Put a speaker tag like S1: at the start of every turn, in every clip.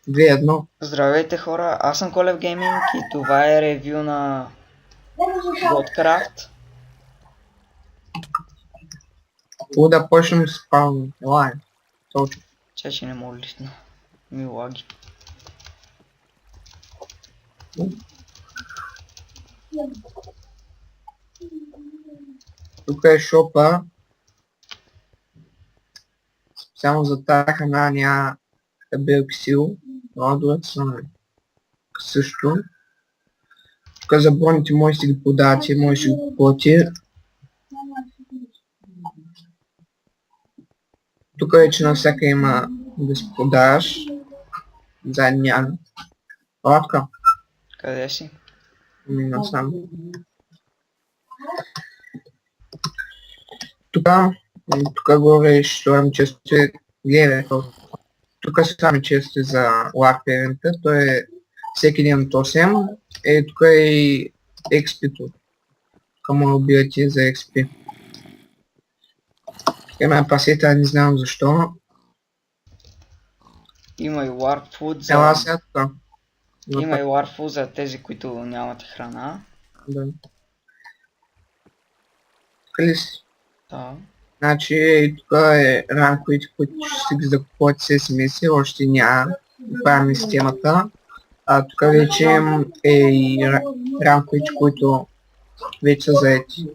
S1: 2-1.
S2: Здравейте хора, аз съм Колев Гейминг и това е ревю на Godcraft.
S1: Хубаво да почнем с спални. Елай. Точно.
S2: Че не мога лисна. Ми лаги.
S1: Тук е шопа. Специално за тази храна няма белксил. Родовете са също. Тук за броните може да си ги подавате, може да си ги купувате. Тук вече навсяка има да си подаваш. Заедно няма. Латка.
S2: Къде си?
S1: Насам. Тук горе ще слагам често. Гледай, тук са сами чести за Lark Parent, той е всеки ден от 8. Тук е и XP-то. Тук му убивате за XP. Има пасета, не знам защо.
S2: Има и Warp Food за...
S1: Ела сега тук.
S2: Има и Warp Food за тези, които нямат храна.
S1: Да. Тук ли си?
S2: Да.
S1: Значи тук е ранковите, които ще ги закупувате с миси, още няма. Правим системата. Тук вече е и ранковите, които вече са заети.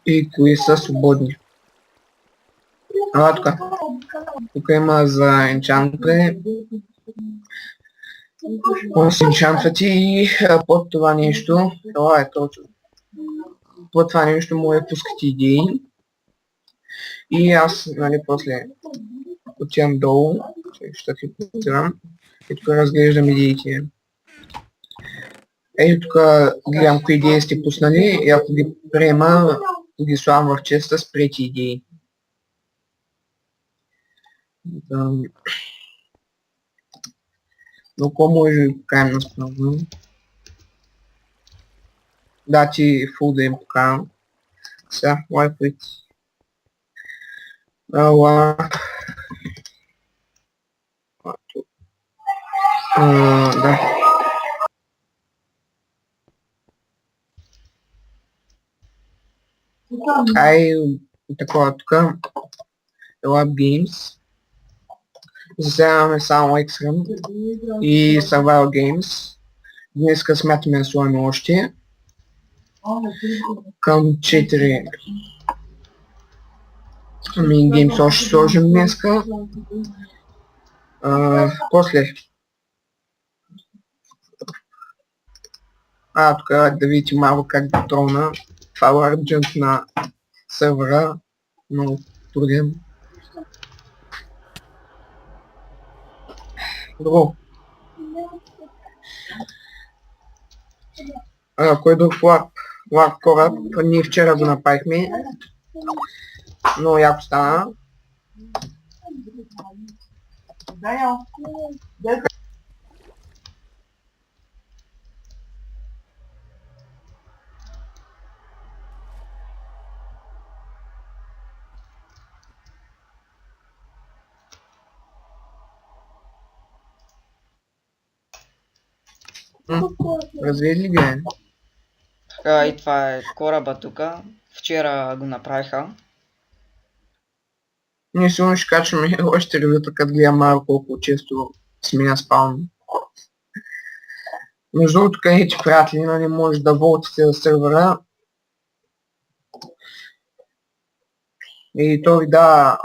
S1: И кои са свободни. Тук има за енчантване. Може да се енчантвате и под това нещо. Това е точно. Под това нещо може да пускате идеи. И аз, нали, после отивам долу, ще ти потирам и тук разглеждам идеите. Ето тук гледам кои идеи сте пуснали и ако ги приема, ги слагам в честа с прети идеи. Но какво може да ви покажем насправо? Да, ти фул да им покажам. Сега, лайфовете. Ала. Да. Такова тук. Lab Games. Засяваме само X-Ram и Survival Games. Днеска смятаме да сложим още. Към 4 Mini Games още сложим днеска. После. Тук да видите малко как да тролна. Това е Warp на сервера. Много труден. Друго. Кой друг Warp кораб? Ние вчера го направихме. Много яко стана. Развили ли ги?
S2: Така и това е кораба тук. Вчера го направиха.
S1: Ние сигурно ще качваме още ревюта, като гледам малко колко често сменя спаун. Между другото, където приятели, нали, може да волтите за сервера. И то ви дава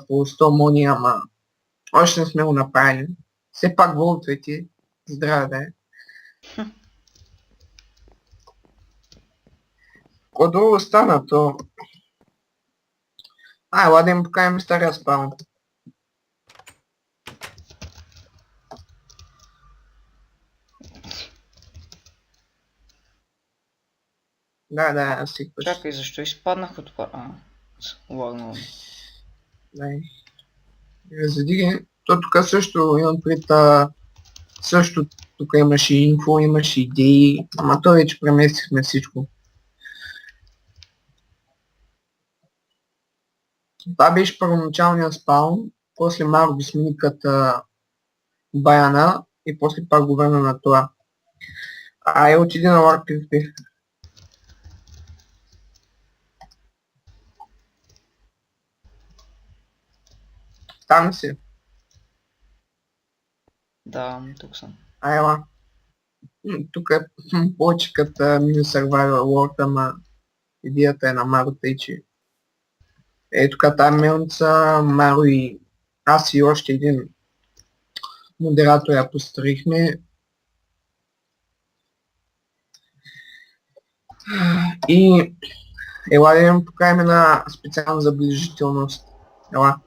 S1: по 100 мони, ама още не сме го направили. Все пак волтвайте. Здраве да е. Какво друго стана, то... Ела да им покажем стария спаун. Да, си пъш.
S2: Чакай, защо изпаднах от пара? Лагнало.
S1: Дай. Задиги. То тук също имам пред... Също тук имаше инфо, имаше идеи, ама то вече преместихме всичко. Това беше първоначалният спаун, после малко го смени като Баяна и после пак го върна на това. Ай, отиди на War PvP. Там си.
S2: Да, тук съм.
S1: Айла. Тук е повече като мини Survival World, ама идеята е на Маро, тъй че ето тук тази мелница, Маро и аз и още един модератор я построихме. И ела да имам покажем една специална забележителност. Ела.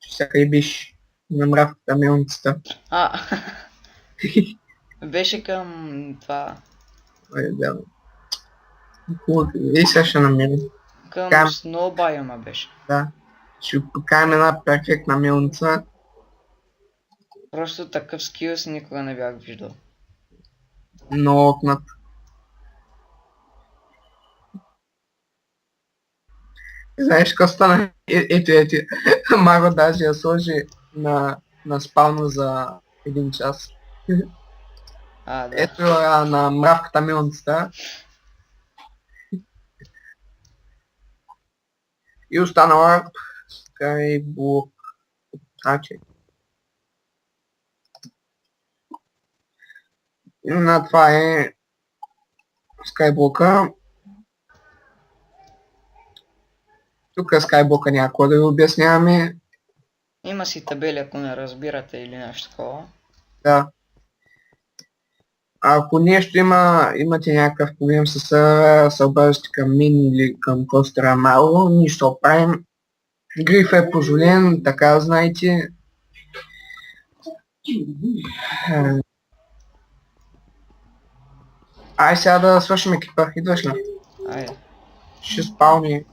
S1: Всяка и биш на мравката мелницата.
S2: А, беше към това.
S1: Ой, да. Хубаво. И сега ще намерим.
S2: Към
S1: Кам.
S2: Snow Biome беше.
S1: Да. Ще покажем една перфектна мелница.
S2: Просто такъв скилс никога не бях виждал.
S1: Но окнат. Знаеш какво стана? Ето. Маро даже я сложи на спална за 1 час.
S2: А, да.
S1: Ето на мравката мелницата. И останала Skyblock. Значи. На това е Skyblock. Тук Skyblock някакво да ви обясняваме.
S2: Има си табели, ако не разбирате или нещо такова.
S1: Да. Ако нещо имате някакъв проблем с сервера, се обаждате към мен или към Костера Маро, нищо правим. Гриф е позволен, така знаете. Ай сега да свършим екипа, идваш ли?
S2: Айде.
S1: Ще спални.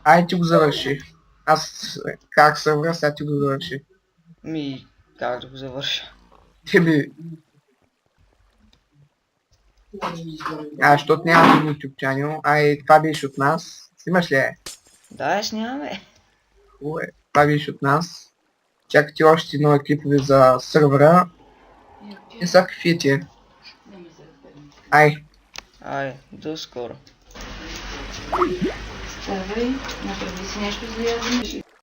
S1: Ай ти го завърши. Аз как сервера, сега ти го завърши.
S2: Как да го завърша?
S1: Тебе. Защото нямам YouTube channel. Ай, това беше от нас. Снимаш ли е?
S2: Да, снимаме.
S1: Хубаво е. Това беше от нас. Чакате още нови клипове за сървъра. И са кафете. Ай.
S2: Айде, до скоро.
S3: Ставай, направи си нещо за ядене.